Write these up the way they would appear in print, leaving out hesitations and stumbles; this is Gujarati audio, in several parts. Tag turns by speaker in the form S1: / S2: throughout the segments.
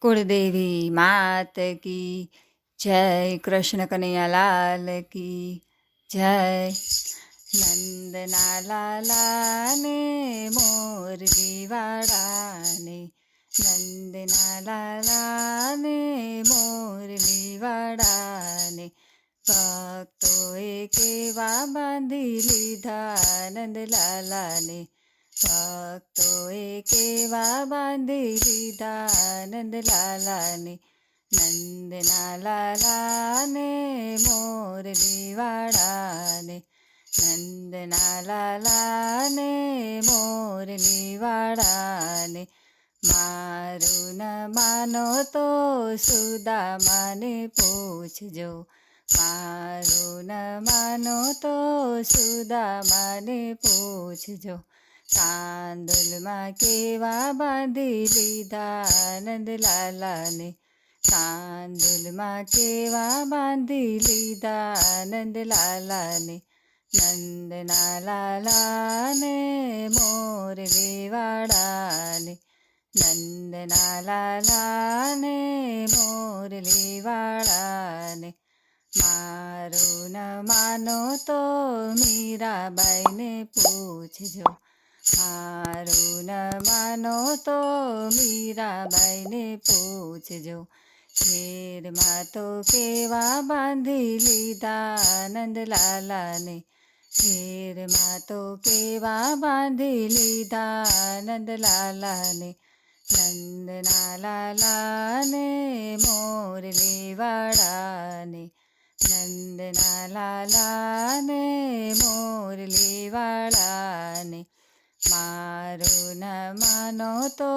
S1: कुलदेवी मात की जय। कृष्ण कन्हैया लाल की जय। नंदना लाला ने मोरली वाड़ा ने, नंदना लाला ने मोरली वाड़ा ने, ભક્તોએ કેવા બાંધી લીધા નંદલાલા ને, ભક્તોએ કેવા બાંધી લીધા નંદલાલા ને, નંદના લાલા ને મોરલી વાળા ને, નંદના લાલા ને મોરલી વાળા ને, મારું ન માનો તો સુદામાને પૂછજો, મારું ન માનો તો સુદામાને પૂછજો, તાંદુલમાં કેવા બાંધી લીધા નંદલાલાને, તાંદુલમાં કેવા બાંધી લીધા નંદલાલાને, નંદના લાલાને મોરલી વાળાને, નંદના લાલાને મોરલી વાળાને, મારું ન માનો તો મીરાબાઈને પૂછજો, મારું ન માનો તો મીરાબાઈને પૂછજો, ઘેરમાં તો કેવા બાંધી લીધા નંદલાલાને, ઘેરમાં તો કેવા બાંધી લીધા નંદલાલાને, નંદના લાલાને મોરલી વાળાને, નંદના લાલાને મોરલી વાળાને, મારું ન માનો તો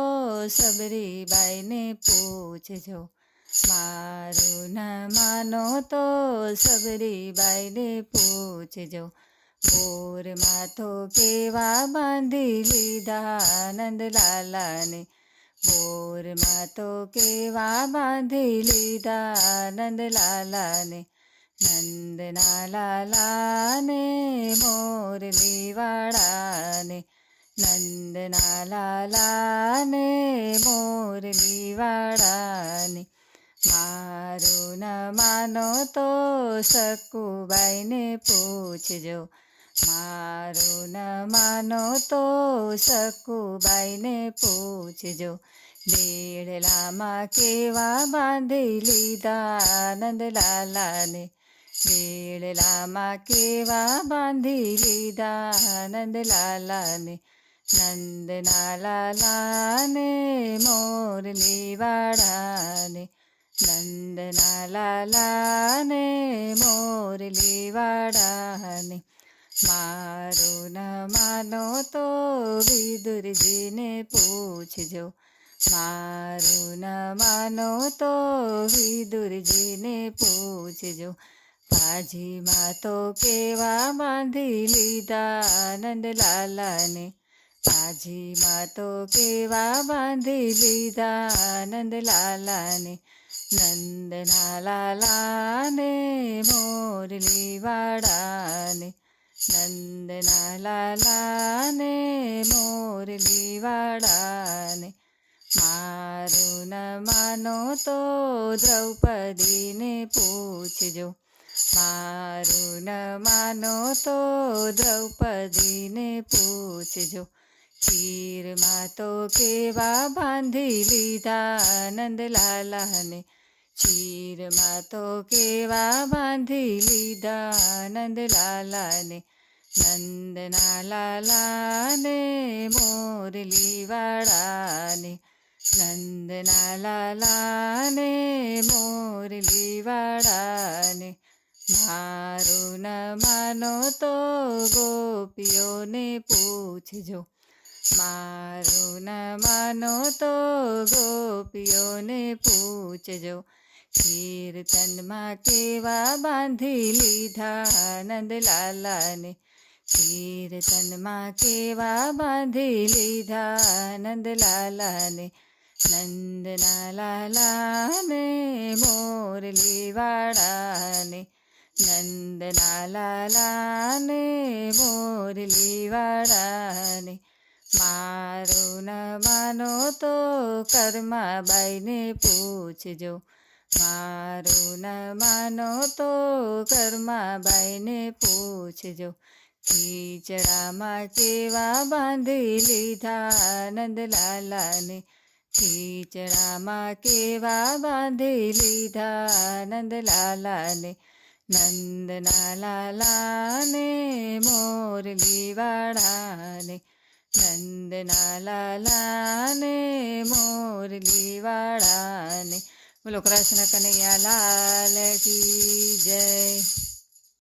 S1: સબરીબાઈને પૂછજો, મારું ન માનો તો સબરીબાઈને પૂછજો, બોરમાં તો કેવા બાંધી લીધા નંદલાલાને, બોરમાં તો કેવા બાંધી લીધા નંદલાલાને, નંદના લાલાને મોરલી વાળાને, નંદના લાલાને મોરલી વાળાને, મારું ન માનો તો સકુબાઈને પૂછજો, મારું ન માનો તો સકુબાઈને પૂછજો, બેડલામાં કેવા બાંધી લીધા નંદલાલાને, બેડલામાં કેવા બાંધી લીધા નંદલાલાને, નંદના લાલાને મોરલી વાળાને, નંદના લાલાને મોરલી વાળાને, મારું ન માનો તો વિદુરજીને પૂછજો, મારું ન માનો તો વિદુરજીને પૂછજો, પાજીમાં તો કેવા બાંધી લીધા નંદલાલાને, પાજીમાં તો કેવા બાંધી લીધા નંદલાલાને, નંદના લાલાને મોરલી વાળાને, નંદના લાલાને મોરલી વાળાને, મારું ન માનો તો દ્રૌપદીને પૂછજો, મારું ન માનો તો દ્રૌપદીને પૂછજો, ચીરમાં તો કેવા બાંધી લીધા નંદલાલાને, ચીરમાં તો કેવા બાંધી લીધા નંદલાલાને, નંદના લાલાને મોરલી વાળાને, નંદના લાલાને મોરલી વાળાને, મારું ન માનો તો ગોપીઓને પૂછજો, મારું ન માનો તો ગોપીઓને પૂછજો, કીર્તનમાં કેવા બાંધી લીધા નંદલાલાને, કીર્તનમાં કેવા બાંધી લીધા નંદલાલાને, નંદના લાલાને મોરલી વાળાને, નંદના લાલાને મોરલી વાળાને, મારું ન માનો તો કર્માબાઈને પૂછજો, મારું ન માનો તો કર્માબાઈને પૂછજો, ખીચડામાં કેવા બાંધી લીધા નંદલાલાને, ખીચડામાં કેવા બાંધી લીધા નંદલાલાને, નંદના લાલાને મોરલી વાળાને, નંદના લાલાને મોરલી વાળાને. બોલો કૃષ્ણ કનૈયા લાલ કી જય.